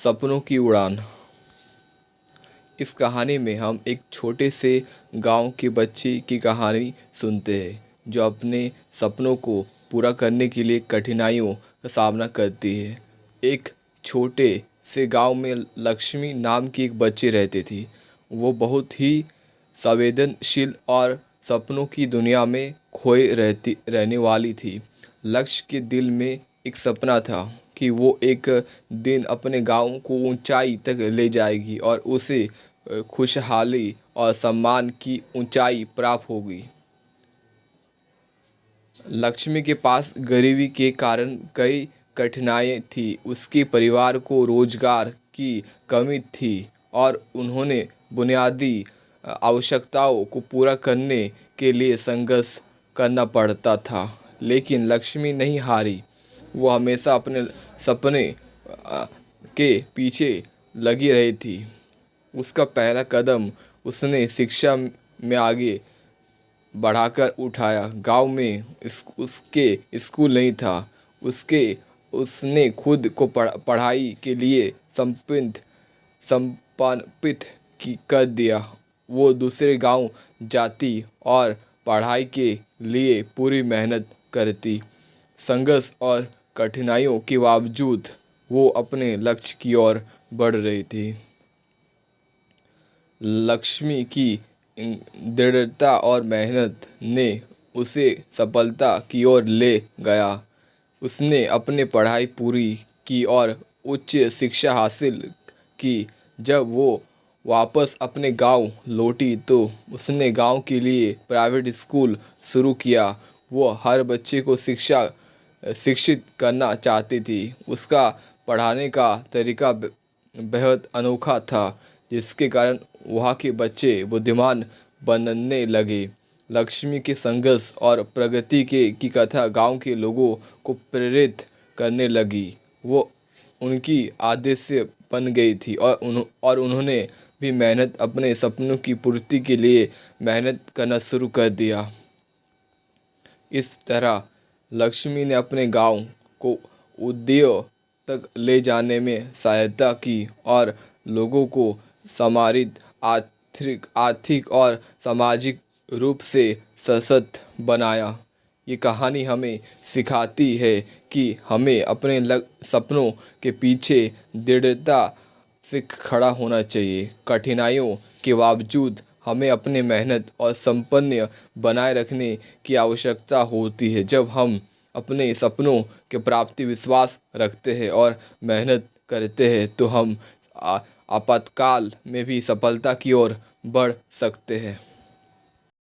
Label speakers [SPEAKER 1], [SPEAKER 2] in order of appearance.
[SPEAKER 1] सपनों की उड़ान। इस कहानी में हम एक छोटे से गांव के बच्चे की कहानी सुनते हैं जो अपने सपनों को पूरा करने के लिए कठिनाइयों का सामना करती है। एक छोटे से गांव में लक्ष्मी नाम की एक बच्ची रहती थी। वो बहुत ही संवेदनशील और सपनों की दुनिया में खोए रहने वाली थी। लक्ष्य के दिल में एक सपना था कि वो एक दिन अपने गांव को ऊंचाई तक ले जाएगी और उसे खुशहाली और सम्मान की ऊंचाई प्राप्त होगी। लक्ष्मी के पास गरीबी के कारण कई कठिनाइयाँ थी। उसके परिवार को रोजगार की कमी थी और उन्होंने बुनियादी आवश्यकताओं को पूरा करने के लिए संघर्ष करना पड़ता था। लेकिन लक्ष्मी नहीं हारी। वो हमेशा अपने सपने के पीछे लगी रही थी। उसका पहला कदम उसने शिक्षा में आगे बढ़ाकर उठाया। गांव में उसके स्कूल नहीं था। उसने खुद को पढ़ाई के लिए समर्पित कर दिया। वो दूसरे गांव जाती और पढ़ाई के लिए पूरी मेहनत करती। संघर्ष और कठिनाइयों के बावजूद वो अपने लक्ष्य की ओर बढ़ रही थी। लक्ष्मी की दृढ़ता और मेहनत ने उसे सफलता की ओर ले गया। उसने अपनी पढ़ाई पूरी की और उच्च शिक्षा हासिल की। जब वो वापस अपने गांव लौटी तो उसने गांव के लिए प्राइवेट स्कूल शुरू किया। वो हर बच्चे को शिक्षित करना चाहती थी। उसका पढ़ाने का तरीका बेहद अनोखा था, जिसके कारण वहाँ के बच्चे बुद्धिमान बनने लगे। लक्ष्मी के संघर्ष और प्रगति की कथा गांव के लोगों को प्रेरित करने लगी। वो उनकी आदर्श बन गई थी और उन्होंने भी अपने सपनों की पूर्ति के लिए मेहनत करना शुरू कर दिया। इस तरह लक्ष्मी ने अपने गांव को उद्योग तक ले जाने में सहायता की और लोगों को समारित आर्थिक और सामाजिक रूप से सशक्त बनाया। ये कहानी हमें सिखाती है कि हमें अपने सपनों के पीछे दृढ़ता से खड़ा होना चाहिए। कठिनाइयों के बावजूद हमें अपनी मेहनत और संपन्न बनाए रखने की आवश्यकता होती है। जब हम अपने सपनों के प्राप्ति विश्वास रखते हैं और मेहनत करते हैं तो हम आपातकाल में भी सफलता की ओर बढ़ सकते हैं।